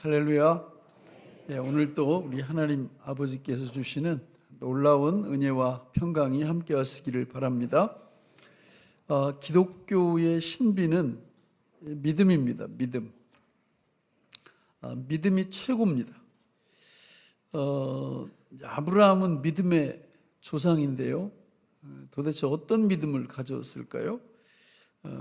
할렐루야. 오늘 또 우리 하나님 아버지께서 주시는 놀라운 은혜와 평강이 함께 하시기를 바랍니다. 기독교의 신비는 믿음입니다. 믿음이 최고입니다. 아브라함은 믿음의 조상인데요. 도대체 어떤 믿음을 가졌을까요?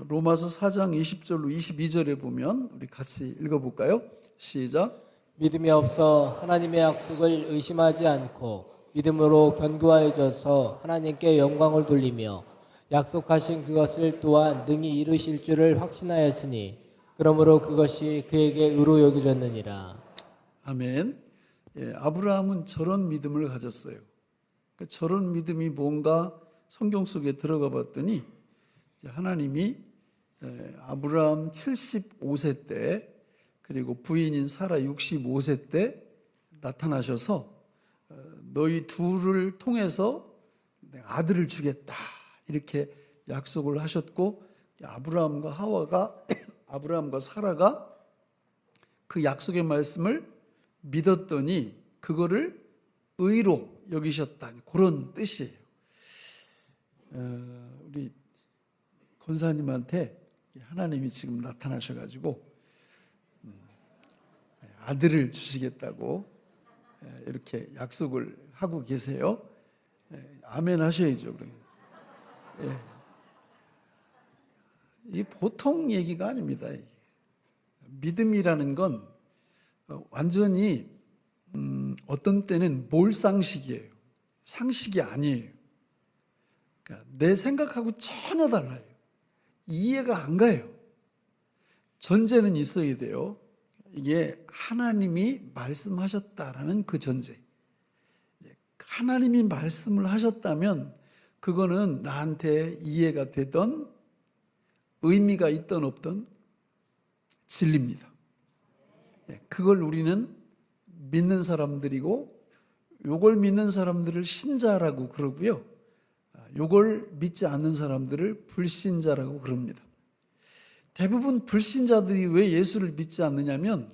로마서 4장 20절로 22절에 보면 우리 같이 읽어볼까요? 시작. 믿음이 없어 하나님의 약속을 의심하지 않고 믿음으로 견고해져서 하나님께 영광을 돌리며 약속하신 그것을 또한 능히 이루실 줄을 확신하였으니 그러므로 그것이 그에게 의로 여겨졌느니라. 아멘. 아브라함은 저런 믿음을 가졌어요. 저런 믿음이 뭔가 성경 속에 들어가 봤더니 하나님이 아브라함 75세 때 그리고 부인인 사라 65세 때 나타나셔서 너희 둘을 통해서 아들을 주겠다 이렇게 약속을 하셨고, 아브라함과 사라가 그 약속의 말씀을 믿었더니 그거를 의로 여기셨다, 그런 뜻이에요. 우리 권사님한테 하나님이 지금 나타나셔가지고 아들을 주시겠다고 이렇게 약속을 하고 계세요. 아멘 하셔야죠. 이 보통 얘기가 아닙니다. 믿음이라는 건 완전히 어떤 때는 몰상식이에요. 상식이 아니에요. 그러니까 내 생각하고 전혀 달라요. 이해가 안 가요. 전제는 있어야 돼요. 이게 하나님이 말씀하셨다라는 그 전제. 하나님이 말씀을 하셨다면 그거는 나한테 이해가 되던 의미가 있던 없던 진리입니다. 그걸 우리는 믿는 사람들이고, 요걸 믿는 사람들을 신자라고 그러고요, 요걸 믿지 않는 사람들을 불신자라고 그럽니다. 대부분 불신자들이 왜 예수를 믿지 않느냐면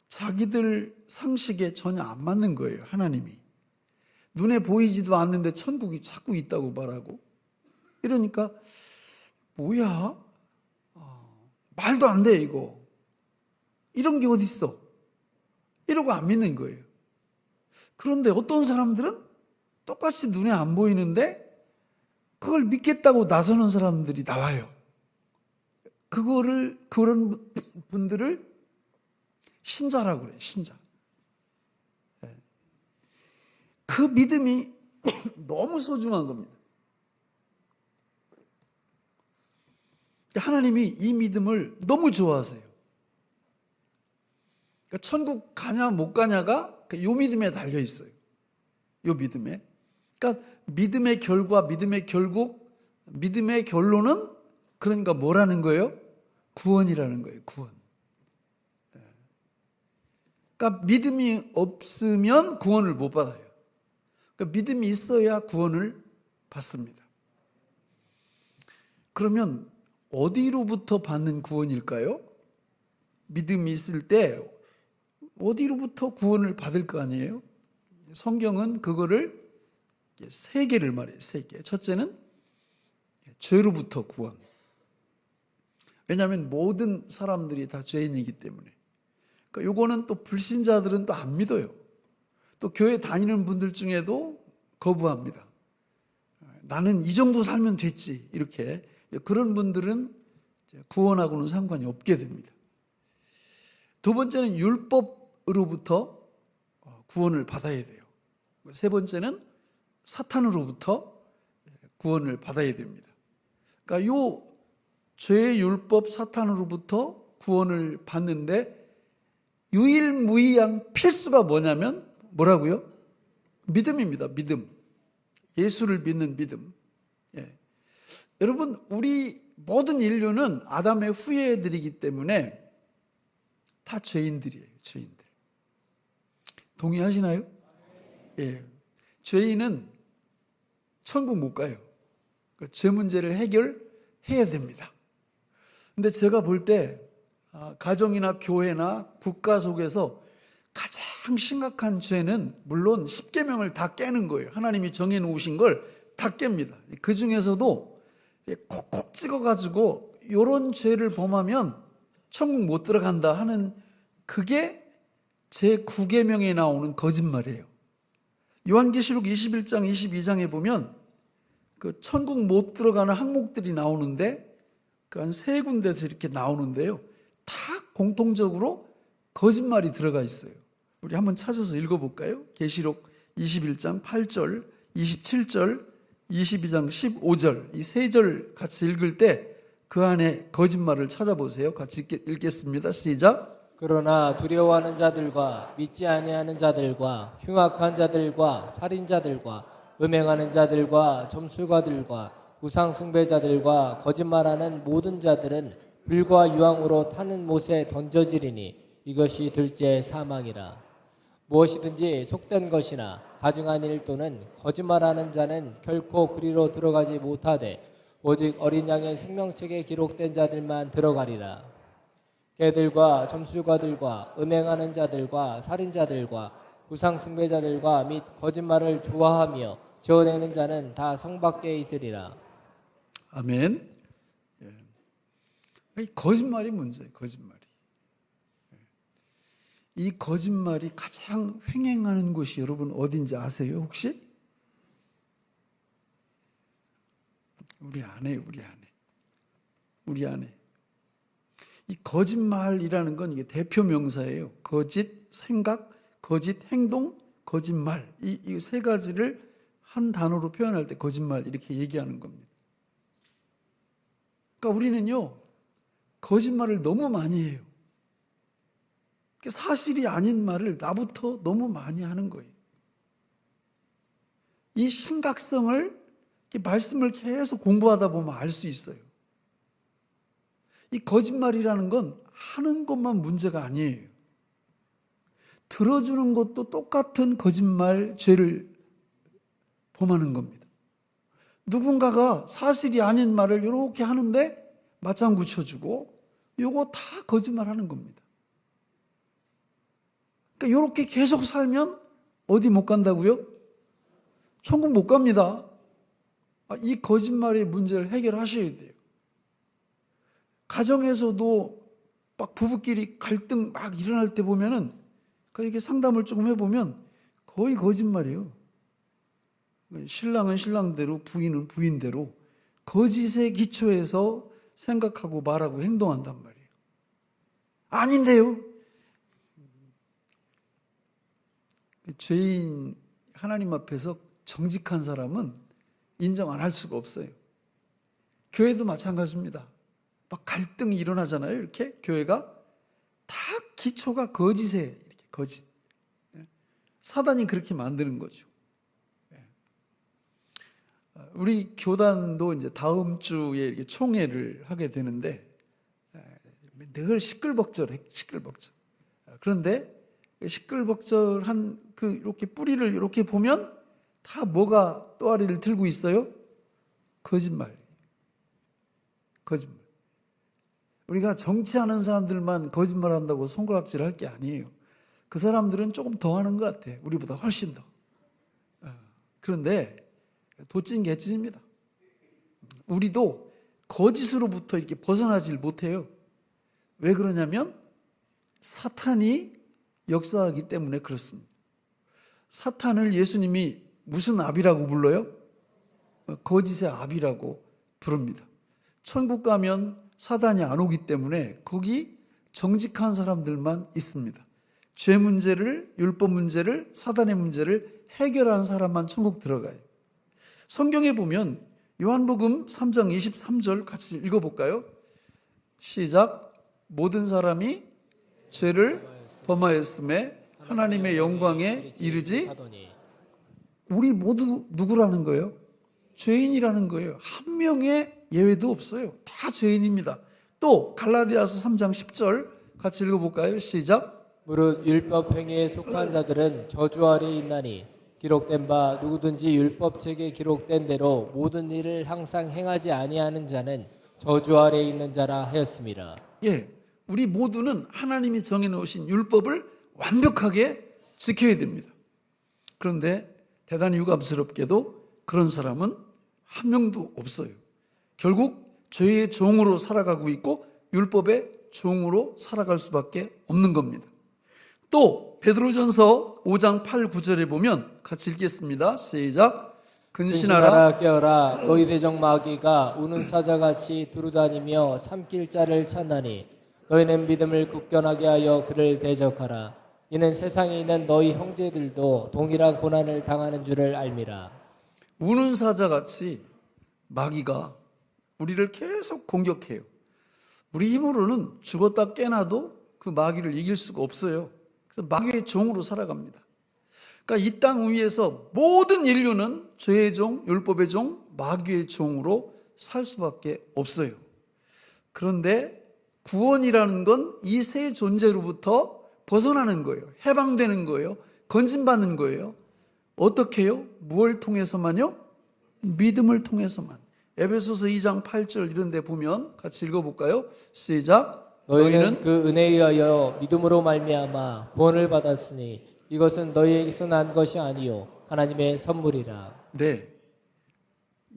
자기들 상식에 전혀 안 맞는 거예요. 하나님이 눈에 보이지도 않는데 천국이 자꾸 있다고 말하고, 이러니까 뭐야, 말도 안 돼 이거, 이런 게 어딨어, 이러고 안 믿는 거예요. 그런데 어떤 사람들은 똑같이 눈에 안 보이는데 그걸 믿겠다고 나서는 사람들이 나와요. 그런 분들을 신자라고 그래요. 신자. 그 믿음이 너무 소중한 겁니다. 하나님이 이 믿음을 너무 좋아하세요. 그러니까 천국 가냐 못 가냐가 요 믿음에 달려 있어요. 요 믿음에. 그러니까 믿음의 결과, 믿음의 결국, 믿음의 결론은 그러니까 뭐라는 거예요? 구원이라는 거예요. 구원. 그러니까 믿음이 없으면 구원을 못 받아요. 그러니까 믿음이 있어야 구원을 받습니다. 그러면 어디로부터 받는 구원일까요? 믿음이 있을 때 어디로부터 구원을 받을 거 아니에요? 성경은 그거를 세 개를 말해요. 세 개. 첫째는 죄로부터 구원. 왜냐하면 모든 사람들이 다 죄인이기 때문에. 그러니까 요거는 또 불신자들은 또 안 믿어요. 또 교회 다니는 분들 중에도 거부합니다. 나는 이 정도 살면 됐지, 이렇게. 그런 분들은 구원하고는 상관이 없게 됩니다. 두 번째는 율법으로부터 구원을 받아야 돼요. 세 번째는 사탄으로부터 구원을 받아야 됩니다. 그러니까 요 죄, 율법, 사탄으로부터 구원을 받는데 유일무이한 필수가 뭐냐면 뭐라고요? 믿음입니다. 믿음. 예수를 믿는 믿음. 여러분, 우리 모든 인류는 아담의 후예들이기 때문에 다 죄인들이에요. 죄인들. 동의하시나요? 죄인은 천국 못 가요. 그러니까 죄 문제를 해결해야 됩니다. 근데 제가 볼 때 가정이나 교회나 국가 속에서 가장 심각한 죄는 물론 십계명을 다 깨는 거예요. 하나님이 정해 놓으신 걸 다 깹니다. 그 중에서도 콕콕 찍어가지고 이런 죄를 범하면 천국 못 들어간다 하는 그게 제9계명에 나오는 거짓말이에요. 요한계시록 21장 22장에 보면 그 천국 못 들어가는 항목들이 나오는데 그 한 세 군데에서 이렇게 나오는데요. 다 공통적으로 거짓말이 들어가 있어요. 우리 한번 찾아서 읽어볼까요? 계시록 21장 8절, 27절, 22장 15절 이 세 절 같이 읽을 때 그 안에 거짓말을 찾아보세요. 같이 읽겠습니다. 시작. 그러나 두려워하는 자들과 믿지 아니하는 자들과 흉악한 자들과 살인자들과 음행하는 자들과 점술가들과 우상 숭배자들과 거짓말하는 모든 자들은 불과 유황으로 타는 못에 던져지리니 이것이 둘째 사망이라. 무엇이든지 속된 것이나 가증한 일 또는 거짓말하는 자는 결코 그리로 들어가지 못하되 오직 어린 양의 생명책에 기록된 자들만 들어가리라. 개들과 점술가들과 음행하는 자들과 살인자들과 우상 숭배자들과 및 거짓말을 좋아하며 지어내는 자는 다 성 밖에 있으리라. 아멘. 이 거짓말이 문제예요. 거짓말이. 이 거짓말이 가장 횡행하는 곳이 여러분 어딘지 아세요? 혹시? 우리 안에. 이 거짓말이라는 건 이게 대표 명사예요. 거짓 생각, 거짓 행동, 거짓말. 이 세 가지를 한 단어로 표현할 때 거짓말 이렇게 얘기하는 겁니다. 그러니까 우리는요, 거짓말을 너무 많이 해요. 사실이 아닌 말을 나부터 너무 많이 하는 거예요. 이 심각성을 말씀을 계속 공부하다 보면 알 수 있어요. 이 거짓말이라는 건 하는 것만 문제가 아니에요. 들어주는 것도 똑같은 거짓말 죄를 범하는 겁니다. 누군가가 사실이 아닌 말을 이렇게 하는데 맞장구 쳐주고 이거 다 거짓말하는 겁니다. 그러니까 이렇게 계속 살면 어디 못 간다고요? 천국 못 갑니다. 이 거짓말의 문제를 해결하셔야 돼요. 가정에서도 막 부부끼리 갈등 막 일어날 때 보면은 이렇게 상담을 조금 해보면 거의 거짓말이에요. 신랑은 신랑대로 부인은 부인대로 거짓의 기초에서 생각하고 말하고 행동한단 말이에요. 아닌데요. 죄인 하나님 앞에서 정직한 사람은 인정 안 할 수가 없어요. 교회도 마찬가지입니다. 막 갈등이 일어나잖아요. 이렇게 교회가 다 기초가 거짓에 이렇게 거짓. 사단이 그렇게 만드는 거죠. 우리 교단도 이제 다음 주에 이렇게 총회를 하게 되는데 늘 시끌벅적해. 그런데 시끌벅적한 그 이렇게 뿌리를 이렇게 보면 다 뭐가 또아리를 들고 있어요? 거짓말. 우리가 정치하는 사람들만 거짓말한다고 손가락질 할 게 아니에요. 그 사람들은 조금 더 하는 것 같아. 우리보다 훨씬 더. 그런데 도찐 개찐입니다. 우리도 거짓으로부터 이렇게 벗어나질 못해요. 왜 그러냐면 사탄이 역사하기 때문에 그렇습니다. 사탄을 예수님이 무슨 압이라고 불러요? 거짓의 압이라고 부릅니다. 천국 가면 사단이 안 오기 때문에 거기 정직한 사람들만 있습니다. 죄 문제를, 율법 문제를, 사단의 문제를 해결한 사람만 천국 들어가요. 성경에 보면 요한복음 3장 23절 같이 읽어볼까요? 시작. 모든 사람이 죄를 범하였음에 하나님의 영광에 이르지. 우리 모두 누구라는 거예요? 죄인이라는 거예요. 한 명의 예외도 없어요. 다 죄인입니다. 또 갈라디아서 3장 10절 같이 읽어볼까요? 시작. 무릇 율법 행위에 속한 자들은 저주 아래 있나니 기록된 바 누구든지 율법책에 기록된 대로 모든 일을 항상 행하지 아니하는 자는 저주 아래 있는 자라 하였습니다. 예, 우리 모두는 하나님이 정해놓으신 율법을 완벽하게 지켜야 됩니다. 그런데 대단히 유감스럽게도 그런 사람은 한 명도 없어요. 결국 죄의 종으로 살아가고 있고 율법의 종으로 살아갈 수밖에 없는 겁니다. 또 베드로전서 5장 8, 9절에 보면 같이 읽겠습니다. 시작. 근신하라. 깨어라. 너희 대적 마귀가 우는 사자같이 두루다니며 삼킬 자를 찾나니 너희는 믿음을 굳건하게 하여 그를 대적하라. 이는 세상에 있는 너희 형제들도 동일한 고난을 당하는 줄을 알미라. 우는 사자같이 마귀가 우리를 계속 공격해요. 우리 힘으로는 죽었다 깨나도 그 마귀를 이길 수가 없어요. 그래서 마귀의 종으로 살아갑니다. 그러니까 이 땅 위에서 모든 인류는 죄의 종, 율법의 종, 마귀의 종으로 살 수밖에 없어요. 그런데 구원이라는 건 이 세 존재로부터 벗어나는 거예요. 해방되는 거예요. 건진받는 거예요. 어떻게 해요? 무엇을 통해서만요? 믿음을 통해서만. 에베소서 2장 8절 이런 데 보면 같이 읽어볼까요? 시작. 너희는 그 은혜에 의하여 믿음으로 말미암아 구원을 받았으니 이것은 너희에게서 난 것이 아니요 하나님의 선물이라. 네,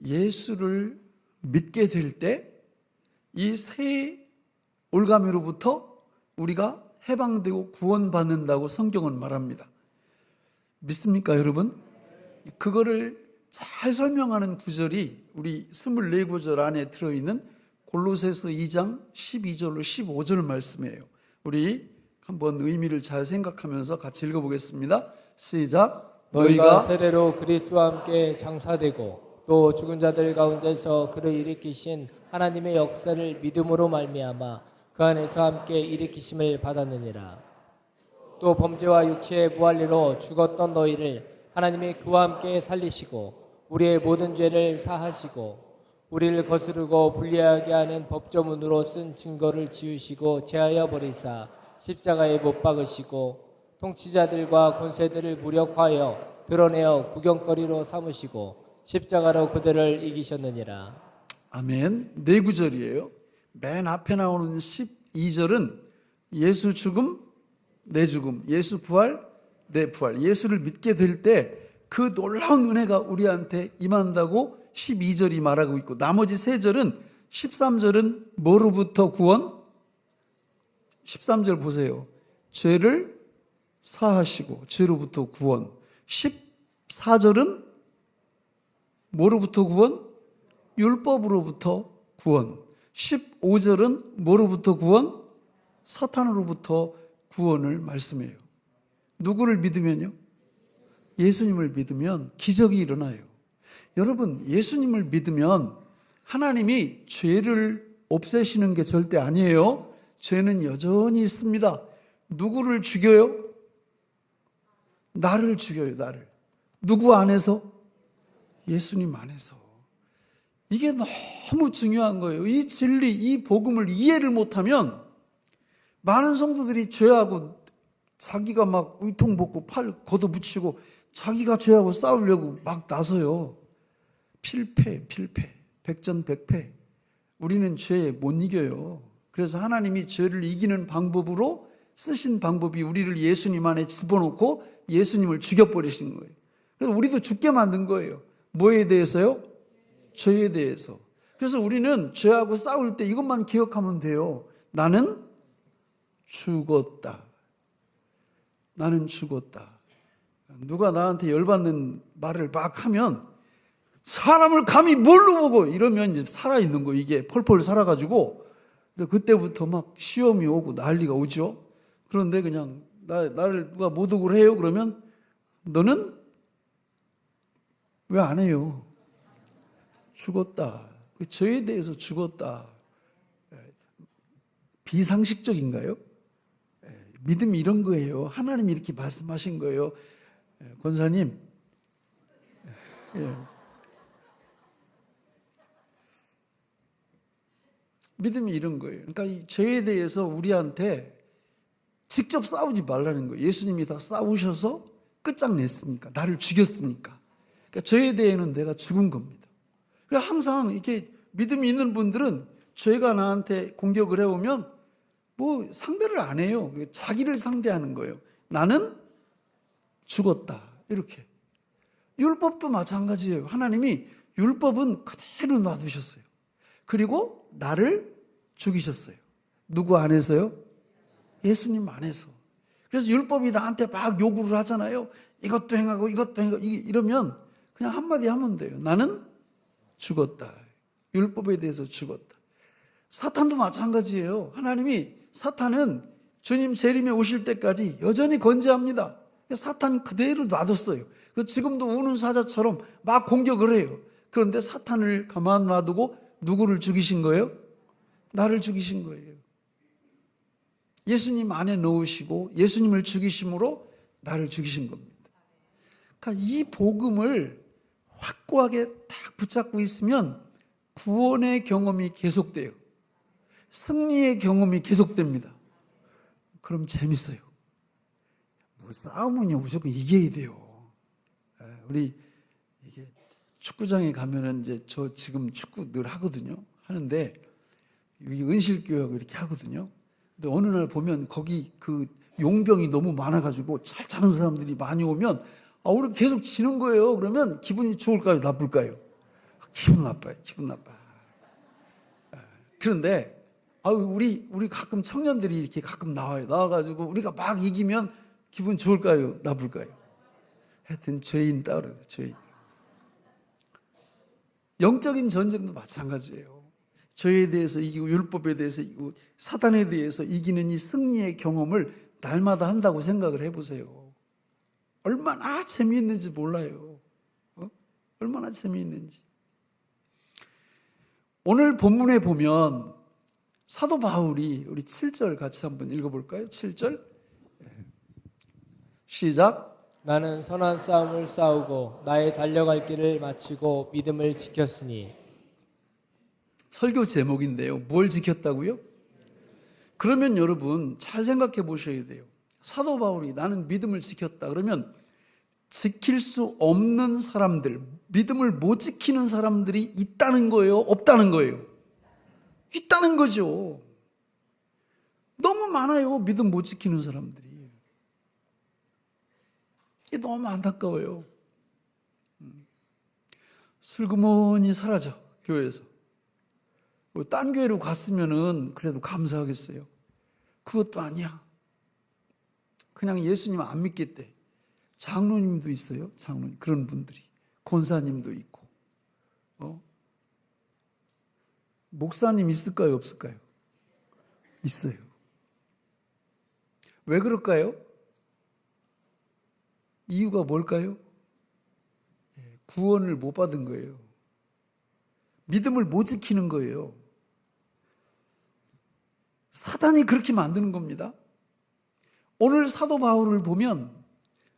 예수를 믿게 될 때 이 세 올가미로부터 우리가 해방되고 구원받는다고 성경은 말합니다. 믿습니까, 여러분? 그거를 잘 설명하는 구절이 우리 24구절 안에 들어있는 골로새서 2장 12절로 15절 말씀이에요. 우리 한번 의미를 잘 생각하면서 같이 읽어보겠습니다. 시작. 너희가 세례로 그리스도와 함께 장사되고 또 죽은 자들 가운데서 그를 일으키신 하나님의 역사를 믿음으로 말미암아 그 안에서 함께 일으키심을 받았느니라. 또 범죄와 육체의 무할리로 죽었던 너희를 하나님이 그와 함께 살리시고 우리의 모든 죄를 사하시고 우리를 거스르고 불리하게 하는 법조문으로 쓴 증거를 지우시고 제하여 버리사 십자가에 못 박으시고 통치자들과 권세들을 무력화하여 드러내어 구경거리로 삼으시고 십자가로 그들을 이기셨느니라. 아멘. 네 구절이에요. 맨 앞에 나오는 12절은 예수 죽음, 내 죽음, 예수 부활, 내 부활. 예수를 믿게 될 때 그 놀라운 은혜가 우리한테 임한다고 12절이 말하고 있고 나머지 3절은 13절은 뭐로부터 구원? 13절 보세요. 죄를 사하시고 죄로부터 구원. 14절은 뭐로부터 구원? 율법으로부터 구원. 15절은 뭐로부터 구원? 사탄으로부터 구원을 말씀해요. 누구를 믿으면요? 예수님을 믿으면 기적이 일어나요. 여러분, 예수님을 믿으면 하나님이 죄를 없애시는 게 절대 아니에요. 죄는 여전히 있습니다. 누구를 죽여요? 나를 죽여요, 나를. 누구 안에서? 예수님 안에서. 이게 너무 중요한 거예요. 이 진리, 이 복음을 이해를 못하면 많은 성도들이 죄하고 자기가 막 위통벗고 팔 걷어붙이고 자기가 죄하고 싸우려고 막 나서요. 필패, 백전백패. 우리는 죄에 못 이겨요. 그래서 하나님이 죄를 이기는 방법으로 쓰신 방법이 우리를 예수님 안에 집어넣고 예수님을 죽여버리신 거예요. 그래서 우리도 죽게 만든 거예요. 뭐에 대해서요? 죄에 대해서. 그래서 우리는 죄하고 싸울 때 이것만 기억하면 돼요. 나는 죽었다. 나는 죽었다. 누가 나한테 열받는 말을 막 하면 사람을 감히 뭘로 보고 이러면 이제 살아있는 거 이게 펄펄 살아가지고 그때부터 막 시험이 오고 난리가 오죠. 그런데 그냥 나를 누가 모독을 해요. 그러면 너는 왜 안 해요? 죽었다. 그 죄에 대해서 죽었다. 비상식적인가요? 믿음이 이런 거예요. 하나님이 이렇게 말씀하신 거예요. 권사님, 믿음이 이런 거예요. 그러니까 이 죄에 대해서 우리한테 직접 싸우지 말라는 거예요. 예수님이 다 싸우셔서 끝장냈으니까, 나를 죽였으니까. 그러니까 죄에 대해서는 내가 죽은 겁니다. 그래서 항상 이렇게 믿음이 있는 분들은 죄가 나한테 공격을 해오면 뭐 상대를 안 해요. 자기를 상대하는 거예요. 나는 죽었다. 이렇게. 율법도 마찬가지예요. 하나님이 율법은 그대로 놔두셨어요. 그리고 나를 죽이셨어요. 누구 안에서요? 예수님 안에서. 그래서 율법이 나한테 막 요구를 하잖아요. 이것도 행하고 이것도 행하고 이러면 그냥 한마디 하면 돼요. 나는 죽었다. 율법에 대해서 죽었다. 사탄도 마찬가지예요. 하나님이 사탄은 주님 재림에 오실 때까지 여전히 건재합니다. 사탄 그대로 놔뒀어요. 지금도 우는 사자처럼 막 공격을 해요. 그런데 사탄을 가만 놔두고 누구를 죽이신 거예요? 나를 죽이신 거예요. 예수님 안에 넣으시고 예수님을 죽이심으로 나를 죽이신 겁니다. 그러니까 이 복음을 확고하게 딱 붙잡고 있으면 구원의 경험이 계속돼요. 승리의 경험이 계속됩니다. 그럼 재밌어요. 뭐 싸우면요 무조건 이겨야 돼요. 우리 이게 축구장에 가면은 이제 저 지금 축구 늘 하거든요. 하는데 여기 은실교회하고 이렇게 하거든요. 근데 어느 날 보면 거기 그 용병이 너무 많아가지고 잘 차는 사람들이 많이 오면 우리 계속 지는 거예요. 그러면 기분이 좋을까요? 나쁠까요? 기분 나빠요. 기분 나빠. 그런데 우리 가끔 청년들이 이렇게 가끔 나와요. 나와가지고 우리가 막 이기면 기분 좋을까요? 나쁠까요? 하여튼 죄인 따르요. 죄인. 영적인 전쟁도 마찬가지예요. 죄에 대해서 이기고 율법에 대해서 이기고 사단에 대해서 이기는 이 승리의 경험을 날마다 한다고 생각을 해보세요. 얼마나 재미있는지 몰라요. 얼마나 재미있는지. 오늘 본문에 보면 사도 바울이 우리 7절 같이 한번 읽어볼까요? 7절 시작. 나는 선한 싸움을 싸우고 나의 달려갈 길을 마치고 믿음을 지켰으니. 설교 제목인데요. 뭘 지켰다고요? 그러면 여러분 잘 생각해 보셔야 돼요. 사도 바울이 나는 믿음을 지켰다. 그러면 지킬 수 없는 사람들, 믿음을 못 지키는 사람들이 있다는 거예요? 없다는 거예요? 있다는 거죠. 너무 많아요. 믿음 못 지키는 사람들이. 이게 너무 안타까워요. 슬그머니 사라져, 교회에서. 딴 교회로 갔으면은 그래도 감사하겠어요. 그것도 아니야. 그냥 예수님 안 믿겠대. 장로님도 있어요. 장로님. 그런 분들이. 권사님도 있고. 목사님 있을까요? 없을까요? 있어요. 왜 그럴까요? 이유가 뭘까요? 구원을 못 받은 거예요. 믿음을 못 지키는 거예요. 사단이 그렇게 만드는 겁니다. 오늘 사도 바울을 보면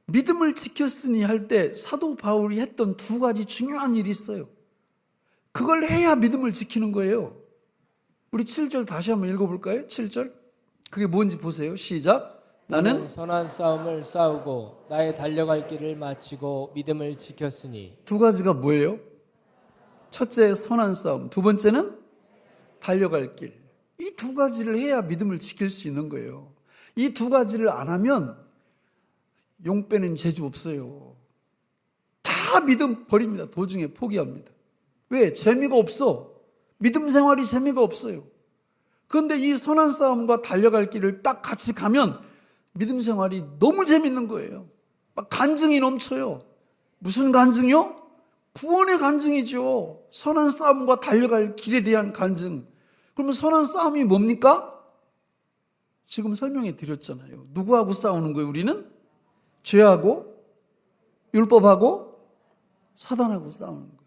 믿음을 지켰으니 할 때 사도 바울이 했던 두 가지 중요한 일이 있어요. 그걸 해야 믿음을 지키는 거예요. 우리 7절 다시 한번 읽어볼까요? 7절. 그게 뭔지 보세요. 시작. 나는 선한 싸움을 싸우고 나의 달려갈 길을 마치고 믿음을 지켰으니. 두 가지가 뭐예요? 첫째 선한 싸움, 두 번째는 달려갈 길. 이 두 가지를 해야 믿음을 지킬 수 있는 거예요. 이 두 가지를 안 하면 용 빼는 재주 없어요. 다 믿음 버립니다. 도중에 포기합니다. 왜? 재미가 없어. 믿음 생활이 재미가 없어요. 그런데 이 선한 싸움과 달려갈 길을 딱 같이 가면 믿음 생활이 너무 재밌는 거예요. 막 간증이 넘쳐요. 무슨 간증이요? 구원의 간증이죠. 선한 싸움과 달려갈 길에 대한 간증. 그러면 선한 싸움이 뭡니까? 지금 설명해 드렸잖아요. 누구하고 싸우는 거예요, 우리는? 죄하고, 율법하고, 사단하고 싸우는 거예요.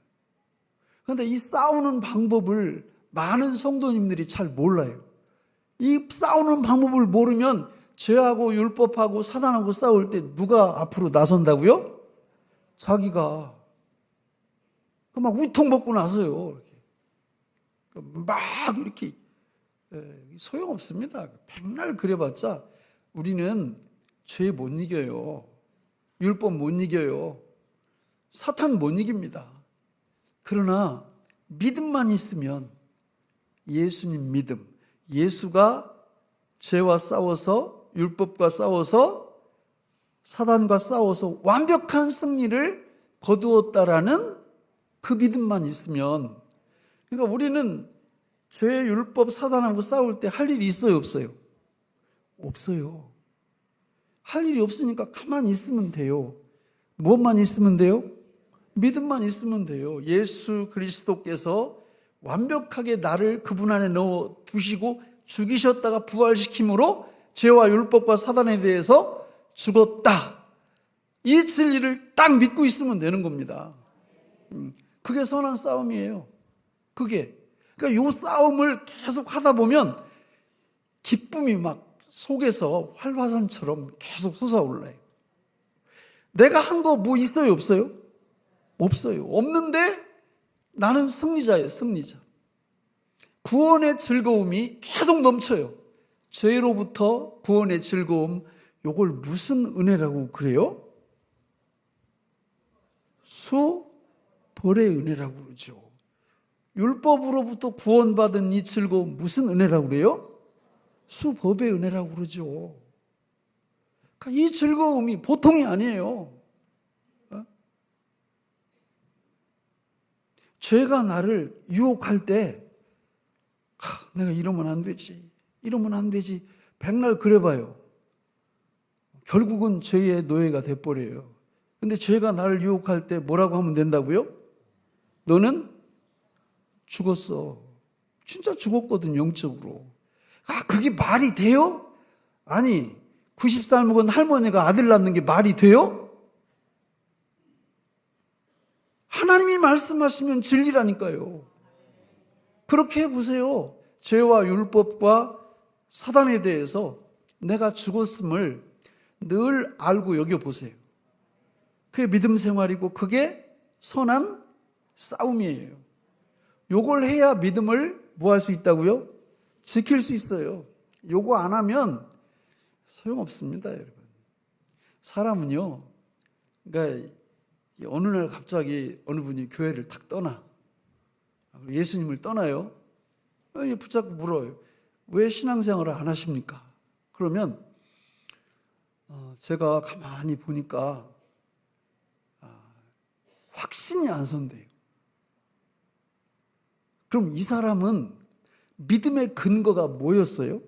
그런데 이 싸우는 방법을 많은 성도님들이 잘 몰라요. 이 싸우는 방법을 모르면 죄하고 율법하고 사단하고 싸울 때 누가 앞으로 나선다고요? 자기가. 막 우통 먹고 나서요. 막 이렇게. 소용없습니다. 백날 그래봤자 우리는 죄 못 이겨요. 율법 못 이겨요. 사탄 못 이깁니다. 그러나 믿음만 있으면 예수님 믿음, 예수가 죄와 싸워서 율법과 싸워서 사단과 싸워서 완벽한 승리를 거두었다라는 그 믿음만 있으면, 그러니까 우리는 죄, 율법, 사단하고 싸울 때 할 일이 있어요, 없어요? 없어요. 할 일이 없으니까 가만히 있으면 돼요. 무엇만 있으면 돼요? 믿음만 있으면 돼요. 예수 그리스도께서 완벽하게 나를 그분 안에 넣어 두시고 죽이셨다가 부활시킴으로 죄와 율법과 사단에 대해서 죽었다. 이 진리를 딱 믿고 있으면 되는 겁니다. 그게 선한 싸움이에요. 그러니까 이 싸움을 계속 하다 보면 기쁨이 막 속에서 활화산처럼 계속 솟아올라요. 내가 한 거 뭐 있어요, 없어요? 없어요. 없는데 나는 승리자예요, 승리자. 구원의 즐거움이 계속 넘쳐요. 죄로부터 구원의 즐거움, 요걸 무슨 은혜라고 그래요? 수벌의 은혜라고 그러죠. 율법으로부터 구원받은 이 즐거움 무슨 은혜라고 그래요? 수법의 은혜라고 그러죠. 그러니까 이 즐거움이 보통이 아니에요. 죄가 나를 유혹할 때 내가 이러면 안 되지, 이러면 안 되지, 백날 그래봐요. 결국은 죄의 노예가 돼버려요. 근데 죄가 나를 유혹할 때 뭐라고 하면 된다고요? 너는 죽었어. 진짜 죽었거든, 영적으로. 그게 말이 돼요? 아니, 90살 먹은 할머니가 아들 낳는 게 말이 돼요? 하나님이 말씀하시면 진리라니까요. 그렇게 해보세요. 죄와 율법과 사단에 대해서 내가 죽었음을 늘 알고 여겨보세요. 그게 믿음 생활이고 그게 선한 싸움이에요. 요걸 해야 믿음을 뭐 할 수 있다고요? 지킬 수 있어요. 요거 안 하면 소용없습니다, 여러분. 사람은요, 그러니까 어느 날 갑자기 어느 분이 교회를 탁 떠나. 예수님을 떠나요. 붙잡고 물어요. 왜 신앙생활을 안 하십니까? 그러면 제가 가만히 보니까 확신이 안 선대요. 그럼 이 사람은 믿음의 근거가 뭐였어요?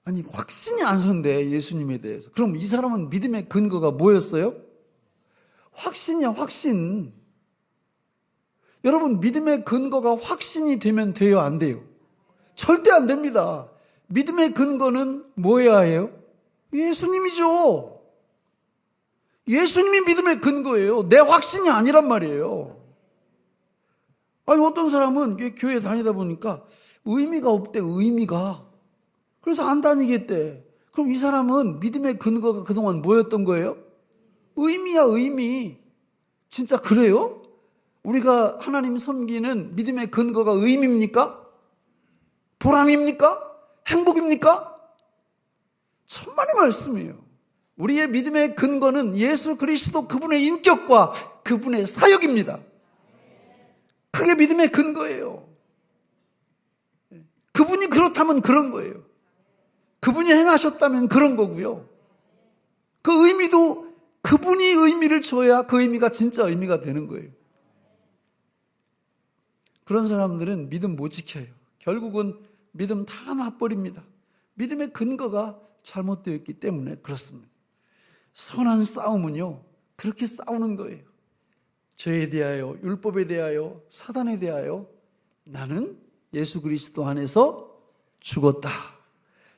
아니, 확신이 안 선대, 예수님에 대해서. 그럼 이 사람은 믿음의 근거가 뭐였어요? 확신이야, 확신. 여러분, 믿음의 근거가 확신이 되면 돼요, 안 돼요? 절대 안 됩니다. 믿음의 근거는 뭐여야 해요? 예수님이죠. 예수님이 믿음의 근거예요. 내 확신이 아니란 말이에요. 아니, 어떤 사람은 교회 다니다 보니까 의미가 없대, 의미가. 그래서 안 다니겠대. 그럼 이 사람은 믿음의 근거가 그동안 뭐였던 거예요? 의미야, 의미. 진짜 그래요? 우리가 하나님 섬기는 믿음의 근거가 의미입니까? 보람입니까? 행복입니까? 천만의 말씀이에요. 우리의 믿음의 근거는 예수 그리스도 그분의 인격과 그분의 사역입니다. 그게 믿음의 근거예요. 그분이 그렇다면 그런 거예요. 그분이 행하셨다면 그런 거고요. 그 의미도 그분이 의미를 줘야 그 의미가 진짜 의미가 되는 거예요. 그런 사람들은 믿음 못 지켜요. 결국은 믿음 다 놔버립니다. 믿음의 근거가 잘못되어 있기 때문에 그렇습니다. 선한 싸움은요, 그렇게 싸우는 거예요. 죄에 대하여, 율법에 대하여, 사단에 대하여 나는 예수 그리스도 안에서 죽었다.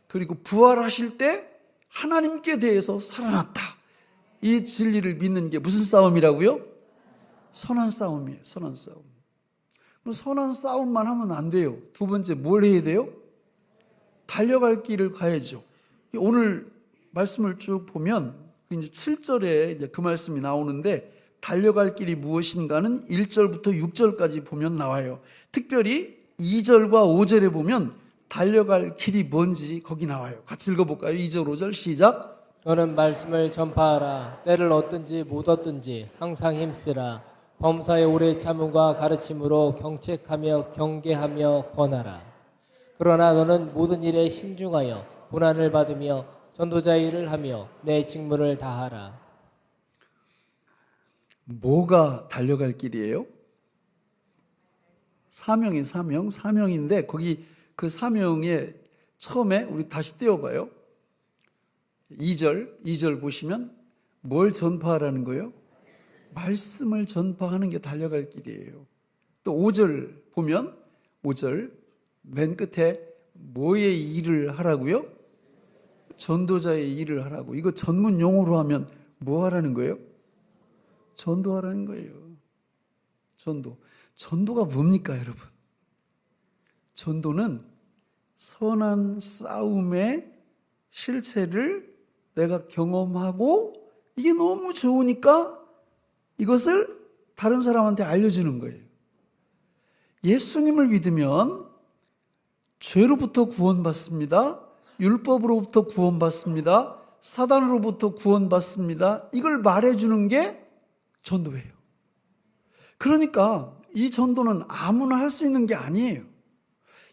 그리고 부활하실 때 하나님께 대해서 살아났다. 이 진리를 믿는 게 무슨 싸움이라고요? 선한 싸움이에요. 선한 싸움. 그럼 선한 싸움만 하면 안 돼요. 두 번째 뭘 해야 돼요? 달려갈 길을 가야죠. 오늘 말씀을 쭉 보면 이제 7절에 이제 그 말씀이 나오는데 달려갈 길이 무엇인가는 1절부터 6절까지 보면 나와요. 특별히 2절과 5절에 보면 달려갈 길이 뭔지 거기 나와요. 같이 읽어볼까요? 2절, 5절 시작. 너는 말씀을 전파하라. 때를 얻든지 못 얻든지 항상 힘쓰라. 범사의 오래 참음과 가르침으로 경책하며 경계하며 권하라. 그러나 너는 모든 일에 신중하여 고난을 받으며 전도자의 일을 하며 내 직무를 다하라. 뭐가 달려갈 길이에요? 사명이 사명인데 거기 그 사명에 처음에 우리 다시 떼어봐요. 2절 보시면 뭘 전파하라는 거예요? 말씀을 전파하는 게 달려갈 길이에요. 또 5절 보면 5절 맨 끝에 뭐의 일을 하라고요? 전도자의 일을 하라고. 이거 전문 용어로 하면 뭐 하라는 거예요? 전도하라는 거예요. 전도가 뭡니까, 여러분? 전도는 선한 싸움의 실체를 내가 경험하고 이게 너무 좋으니까 이것을 다른 사람한테 알려주는 거예요. 예수님을 믿으면 죄로부터 구원받습니다. 율법으로부터 구원받습니다. 사단으로부터 구원받습니다. 이걸 말해주는 게 전도예요. 그러니까 이 전도는 아무나 할 수 있는 게 아니에요.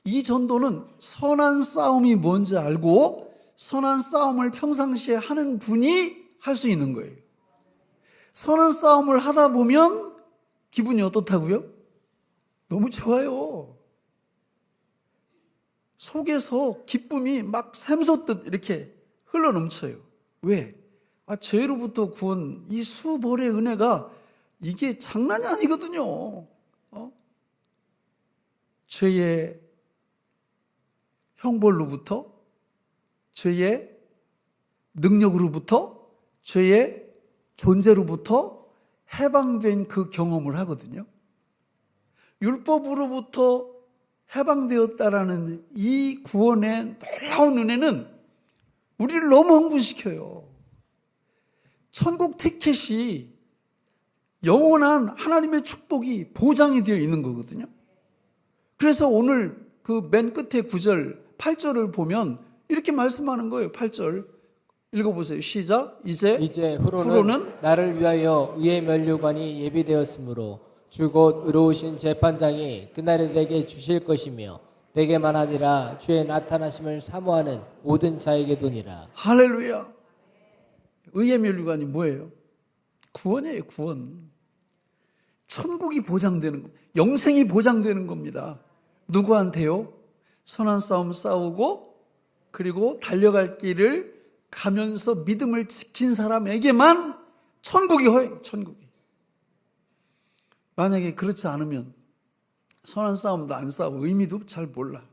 이 전도는 선한 싸움이 뭔지 알고 선한 싸움을 평상시에 하는 분이 할 수 있는 거예요. 선한 싸움을 하다 보면 기분이 어떻다고요? 너무 좋아요. 속에서 기쁨이 막 샘솟듯 이렇게 흘러넘쳐요. 왜? 죄로부터 구원, 이 수벌의 은혜가 이게 장난이 아니거든요. 죄의 형벌로부터, 죄의 능력으로부터, 죄의 존재로부터 해방된 그 경험을 하거든요. 율법으로부터 해방되었다라는 이 구원의 놀라운 은혜는 우리를 너무 흥분시켜요. 천국 티켓이 영원한 하나님의 축복이 보장이 되어 있는 거거든요. 그래서 오늘 그 맨 끝에 9절, 8절을 보면 이렇게 말씀하는 거예요. 8절 읽어보세요. 시작. 이제 후로는 나를 위하여 의의 면류관이 예비되었으므로 주 곧 의로우신 재판장이 그날에 내게 주실 것이며 내게만 아니라 주의 나타나심을 사모하는 모든 자에게 도니라. 할렐루야. 의의 면류관이 뭐예요? 구원이에요. 구원. 천국이 보장되는 거, 영생이 보장되는 겁니다. 누구한테요? 선한 싸움 싸우고 그리고 달려갈 길을 가면서 믿음을 지킨 사람에게만 천국이 허용. 천국이. 만약에 그렇지 않으면 선한 싸움도 안 싸우고 의미도 잘 몰라.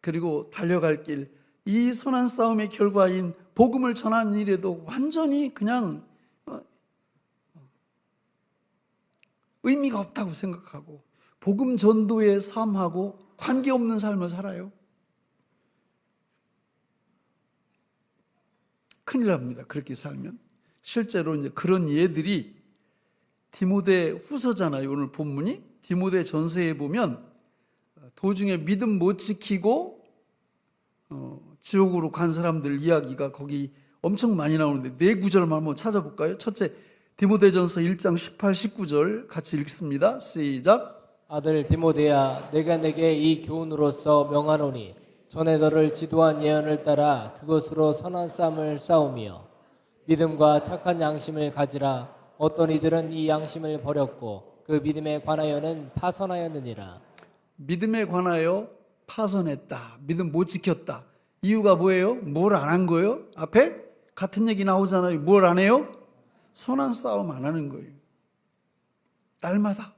그리고 달려갈 길, 이 선한 싸움의 결과인 복음을 전하는 일에도 완전히 그냥 의미가 없다고 생각하고 복음 전도의 삶하고 관계없는 삶을 살아요. 큰일 납니다. 그렇게 살면. 실제로 이제 그런 예들이 디모데 후서잖아요. 오늘 본문이. 디모데 전서에 보면 도중에 믿음 못 지키고 지옥으로 간 사람들 이야기가 거기 엄청 많이 나오는데 네 구절만 한번 찾아볼까요? 첫째, 디모데전서 1장 18, 19절 같이 읽습니다. 시작. 아들 디모데야, 내가 내게 이 교훈으로서 명하노니 전에 너를 지도한 예언을 따라 그것으로 선한 싸움을 싸우며 믿음과 착한 양심을 가지라. 어떤 이들은 이 양심을 버렸고 그 믿음에 관하여는 파선하였느니라. 믿음에 관하여 파선했다. 믿음 못 지켰다. 이유가 뭐예요? 뭘 안 한 거예요? 앞에 같은 얘기 나오잖아요. 뭘 안 해요? 선한 싸움 안 하는 거예요. 날마다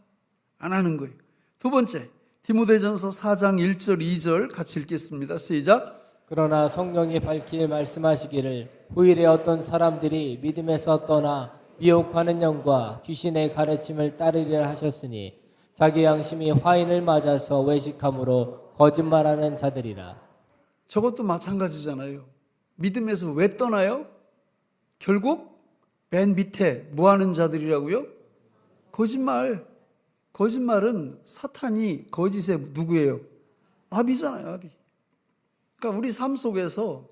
안 하는 거예요. 두 번째, 디모데전서 4장 1절 2절 같이 읽겠습니다. 시작. 그러나 성령이 밝히 말씀하시기를 후일에 어떤 사람들이 믿음에서 떠나 미혹하는 영과 귀신의 가르침을 따르리라 하셨으니 자기 양심이 화인을 맞아서 외식함으로 거짓말하는 자들이라. 저것도 마찬가지잖아요. 믿음에서 왜 떠나요? 결국 맨 밑에 뭐 하는 자들이라고요? 거짓말. 거짓말은 사탄이 거짓의 누구예요? 아비잖아요, 아비. 그러니까 우리 삶 속에서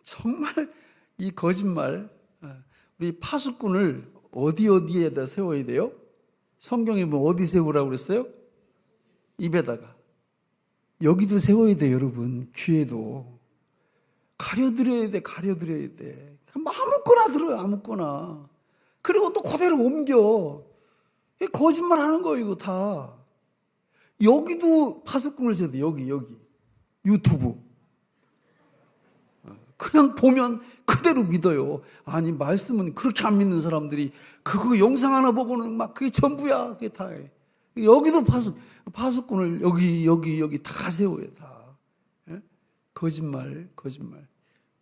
정말 이 거짓말, 우리 파수꾼을 어디에다 세워야 돼요? 성경에 뭐 어디 세우라고 그랬어요? 입에다가. 여기도 세워야 돼요, 여러분. 귀에도. 가려드려야 돼, 가려드려야 돼. 아무거나 들어요, 아무거나. 그리고 또 그대로 옮겨. 거짓말 하는 거예요, 이거 다. 여기도 파수꾼을 써야 돼, 여기. 유튜브. 그냥 보면 그대로 믿어요. 아니, 말씀은 그렇게 안 믿는 사람들이 그거 영상 하나 보고는 막 그게 전부야. 그게 다. 여기도 파수꾼을 여기 다 세워요, 다. 예? 거짓말.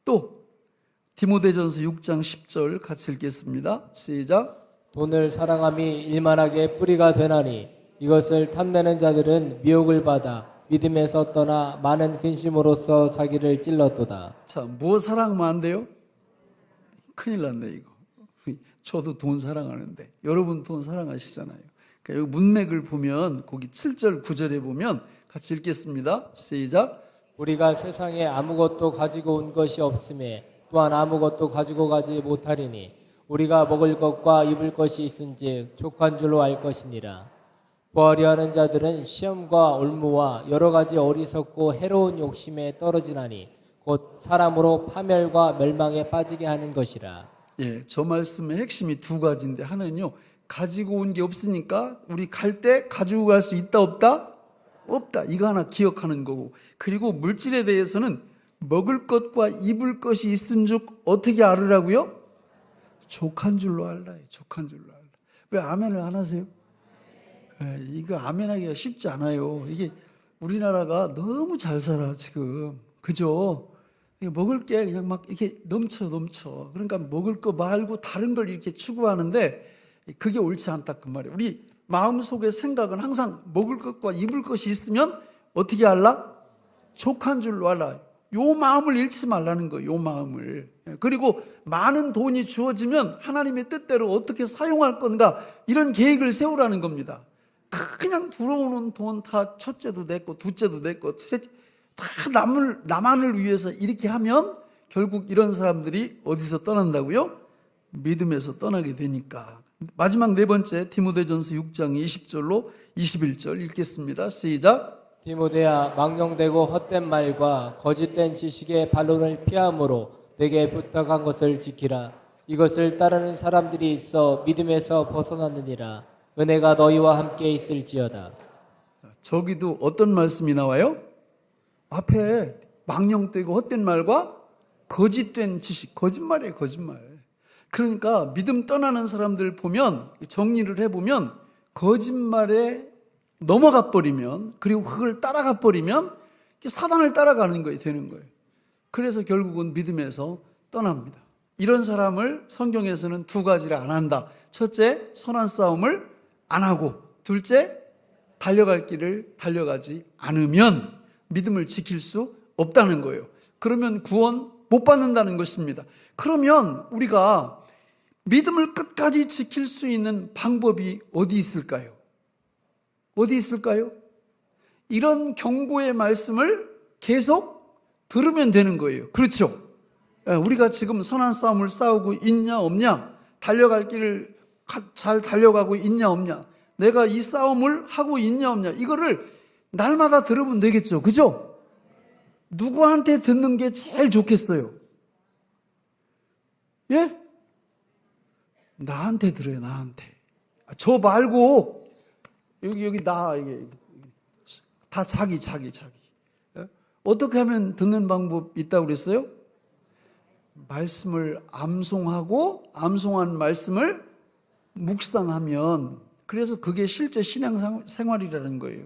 또, 디모데전서 6장 10절 같이 읽겠습니다. 시작. 돈을 사랑함이 일만하게 뿌리가 되나니 이것을 탐내는 자들은 미혹을 받아 믿음에서 떠나 많은 근심으로써 자기를 찔렀도다. 자, 뭐 사랑하면 안 돼요? 큰일 났네, 이거. 저도 돈 사랑하는데 여러분 돈 사랑하시잖아요. 그러니까 여기 문맥을 보면 거기 7절 9절에 보면 같이 읽겠습니다. 시작. 우리가 세상에 아무것도 가지고 온 것이 없음에 또한 아무것도 가지고 가지 못하리니 우리가 먹을 것과 입을 것이 있은즉 족한 줄로 알 것이니라. 구하려 하는 자들은 시험과 올무와 여러 가지 어리석고 해로운 욕심에 떨어지나니 곧 사람으로 파멸과 멸망에 빠지게 하는 것이라. 예, 저 말씀의 핵심이 두 가지인데 하나는요, 가지고 온 게 없으니까 우리 갈 때 가지고 갈 수 있다 없다? 없다. 이거 하나 기억하는 거고, 그리고 물질에 대해서는 먹을 것과 입을 것이 있은즉 어떻게 알으라고요? 족한 줄로 알라. 족한 줄로 알라. 왜 아멘을 안 하세요? 예, 이거 아멘하기가 쉽지 않아요. 이게 우리나라가 너무 잘 살아 지금. 그죠? 먹을 게 그냥 막 이렇게 넘쳐. 그러니까 먹을 거 말고 다른 걸 이렇게 추구하는데 그게 옳지 않다 그 말이에요. 우리 마음속의 생각은 항상 먹을 것과 입을 것이 있으면 어떻게 알라? 족한 줄로 알라. 요 마음을 잃지 말라는 거예요. 요 마음을. 그리고 많은 돈이 주어지면 하나님의 뜻대로 어떻게 사용할 건가 이런 계획을 세우라는 겁니다. 그냥 들어오는 돈 다 첫째도 냈고 둘째도 냈고 다 나만을 위해서 이렇게 하면 결국 이런 사람들이 어디서 떠난다고요? 믿음에서 떠나게 되니까. 마지막 네 번째 디모데전서 6장 20절로 21절 읽겠습니다. 시작. 디모데야, 망령되고 헛된 말과 거짓된 지식의 반론을 피함으로 내게 부탁한 것을 지키라. 이것을 따르는 사람들이 있어 믿음에서 벗어났느니라. 은혜가 너희와 함께 있을지어다. 저기도 어떤 말씀이 나와요? 앞에 망령되고 헛된 말과 거짓된 지식, 거짓말이에요, 거짓말. 그러니까 믿음 떠나는 사람들 보면, 정리를 해보면 거짓말에 넘어가 버리면, 그리고 그걸 따라가 버리면 사단을 따라가는 거예요, 되는 거예요. 그래서 결국은 믿음에서 떠납니다. 이런 사람을 성경에서는 두 가지를 안 한다. 첫째, 선한 싸움을 안 하고, 둘째, 달려갈 길을 달려가지 않으면 믿음을 지킬 수 없다는 거예요. 그러면 구원 못 받는다는 것입니다. 그러면 우리가 믿음을 끝까지 지킬 수 있는 방법이 어디 있을까요? 어디 있을까요? 이런 경고의 말씀을 계속 들으면 되는 거예요. 그렇죠? 우리가 지금 선한 싸움을 싸우고 있냐 없냐, 달려갈 길을 잘 달려가고 있냐 없냐, 내가 이 싸움을 하고 있냐 없냐, 이거를 날마다 들으면 되겠죠. 그죠? 누구한테 듣는 게 제일 좋겠어요? 예? 나한테 들어요, 나한테. 저 말고 여기 나, 이게 다 자기. 예? 어떻게 하면 듣는 방법 있다고 그랬어요? 말씀을 암송하고 암송한 말씀을 묵상하면, 그래서 그게 실제 신앙생활이라는 거예요.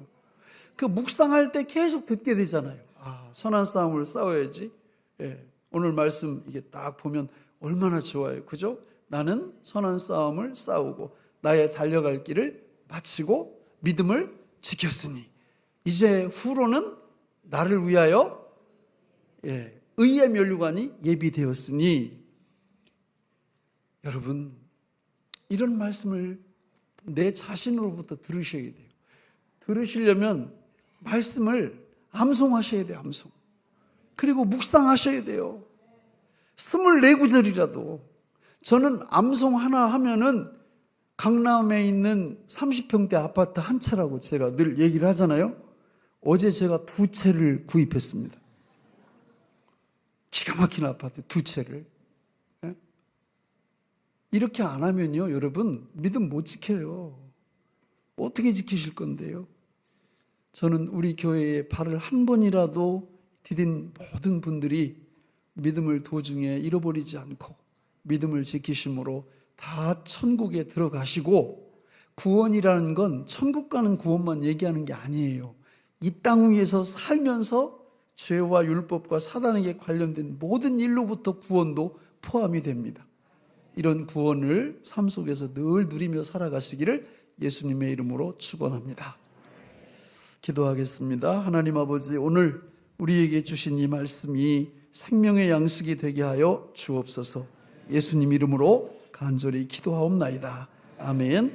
그 묵상할 때 계속 듣게 되잖아요. 아, 선한 싸움을 싸워야지. 예, 오늘 말씀 이게 딱 보면 얼마나 좋아요. 그죠? 나는 선한 싸움을 싸우고 나의 달려갈 길을 마치고 믿음을 지켰으니 이제 후로는 나를 위하여 의의 면류관이 예비되었으니. 여러분, 이런 말씀을 내 자신으로부터 들으셔야 돼요. 들으시려면 말씀을 암송하셔야 돼요. 암송. 그리고 묵상하셔야 돼요. 24구절이라도. 저는 암송 하나 하면은 강남에 있는 30평대 아파트 한 채라고 제가 늘 얘기를 하잖아요. 어제 제가 2채를 구입했습니다. 기가 막힌 아파트 2채를. 예? 이렇게 안 하면요, 여러분, 믿음 못 지켜요. 어떻게 지키실 건데요? 저는 우리 교회에 발을 한 번이라도 디딘 모든 분들이 믿음을 도중에 잃어버리지 않고 믿음을 지키심으로 다 천국에 들어가시고, 구원이라는 건 천국 가는 구원만 얘기하는 게 아니에요. 이 땅 위에서 살면서 죄와 율법과 사단에게 관련된 모든 일로부터 구원도 포함이 됩니다. 이런 구원을 삶 속에서 늘 누리며 살아가시기를 예수님의 이름으로 축원합니다. 기도하겠습니다. 하나님 아버지, 오늘 우리에게 주신 이 말씀이 생명의 양식이 되게 하여 주옵소서. 예수님 이름으로 간절히 기도하옵나이다. 아멘.